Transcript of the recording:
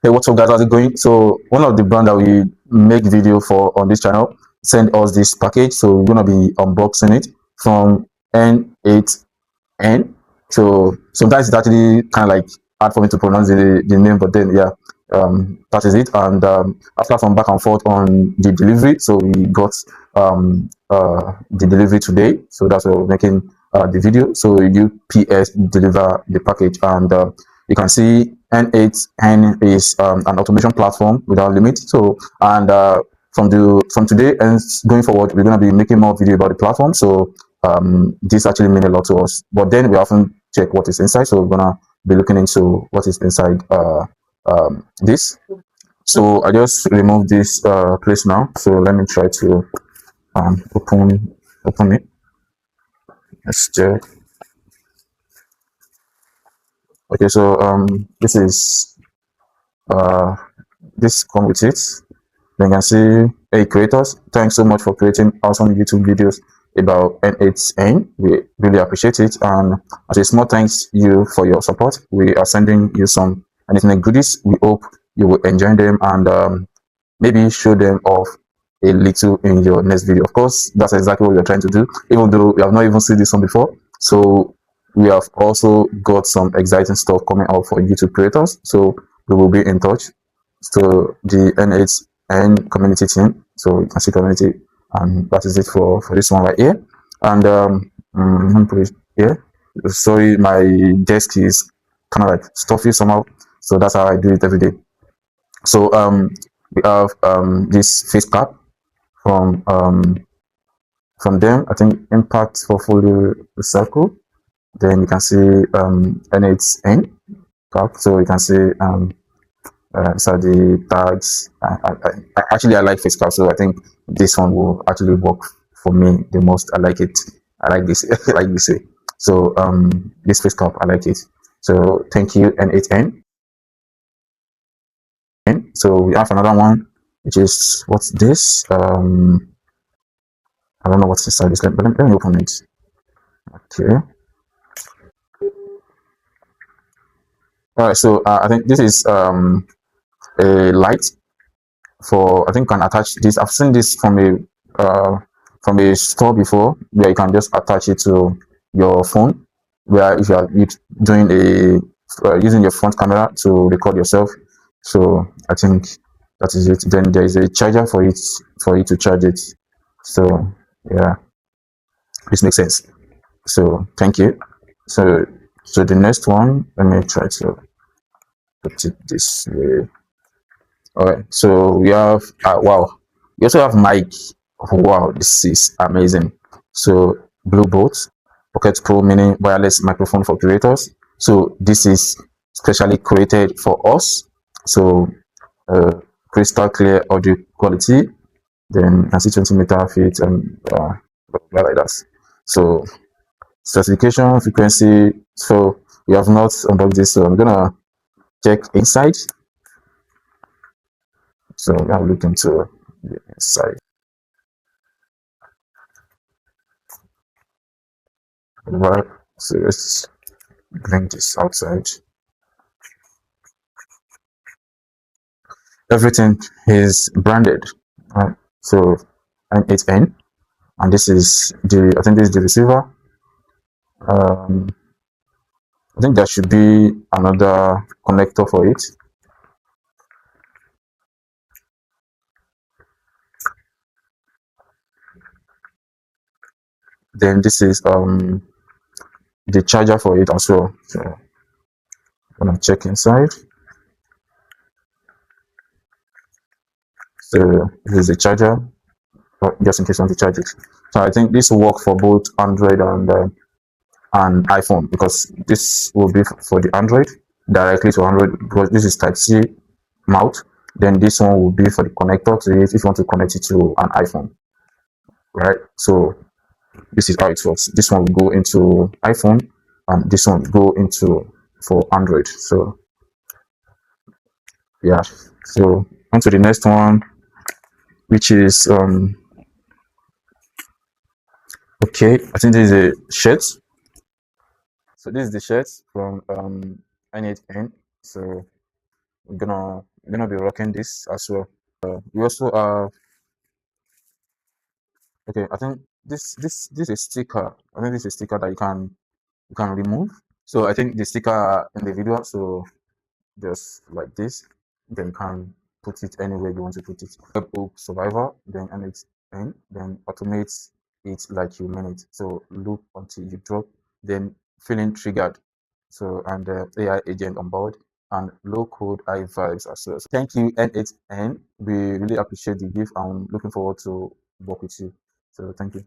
Hey, what's up, guys? How's it going? So, one of the brand that we make video for on this channel send us this package. So, we're gonna be unboxing it from n8n. So, sometimes it's actually kind of like hard for me to pronounce the name, but then yeah, that is it. And after some back and forth on the delivery, so we got the delivery today. So that's why we're making the video. So UPS deliver the package, and you can see n8n is an automation platform without limit. So and from today and going forward, we're going to be making more video about the platform. So this actually means a lot to us. But then we often check what is inside. So we're gonna be looking into what is inside this. So I just removed this place now. So let me try to open it. Let's check. Okay, so this is this come with it. Then you can see, hey creators, thanks so much for creating awesome YouTube videos about n8n. We really appreciate it, and as a small thanks you for your support, we are sending you some n8n goodies. We hope you will enjoy them and maybe show them off a little in your next video. Of course, that's exactly what we're trying to do, even though we have not even seen this one before. So we have also got some exciting stuff coming up for YouTube creators, so we will be in touch. So the n8n community team, so you can see community, and that is it for this one right here. And let me put it here. Sorry, my desk is kind of like stuffy somehow, so that's how I do it every day. So we have this face cap from them. I think Impact Portfolio Recycle. Then you can see n8n cap. So you can see so the tags. Actually, I like face cap, so I think this one will actually work for me the most. I like it. I like this. I like this way. So this face cap, I like it. So thank you n8n. So we have another one, which is what's this? I don't know what's inside this. Let me open it. Okay. All right. So I think this is a light for, I think can attach this. I've seen this from a store before, where you can just attach it to your phone, where if you are doing a using your front camera to record yourself. So I think that is it. Then there is a charger for it to charge it. So yeah, this makes sense. So thank you. So the next one, let me try to put it this way. All right, so we have wow, we also have mic. Wow, this is amazing. So Blue Bolt Pocket Pro Mini wireless microphone for creators. So this is specially created for us. So crystal clear audio quality. Then you can see 20-meter feet and like that. So certification frequency. So we have not unboxed this, so I'm gonna check inside. So I'll look into the inside. Right. So let's bring this outside. Everything is branded. Right. So n8n, and this is the, I think this is the receiver. I think there should be another connector for it. Then this is the charger for it as well. So I'm gonna check inside. So this is the charger, just in case you want to charge it. So I think this will work for both Android and iPhone, because this will be for the Android, directly to Android, because this is Type-C mount. Then this one will be for the connector to it if you want to connect it to an iPhone, right? So this is how it works. This one will go into iPhone, and this one will go into for Android. So yeah, so on to the next one, which is okay, I think this is a shirt. So this is the shirt from n8n. So we're gonna be rocking this as well. We also okay. I think this is sticker. I think this is a sticker that you can remove. So I think the sticker are individual. So just like this, then you can put it anywhere you want to put it. Webhook survivor, then n8n, then automate it like you mean it. So loop until you drop, then feeling triggered. So and AI agent on board and low code high vibes as well. So thank you n8n. We really appreciate the gift. I'm looking forward to work with you. So thank you.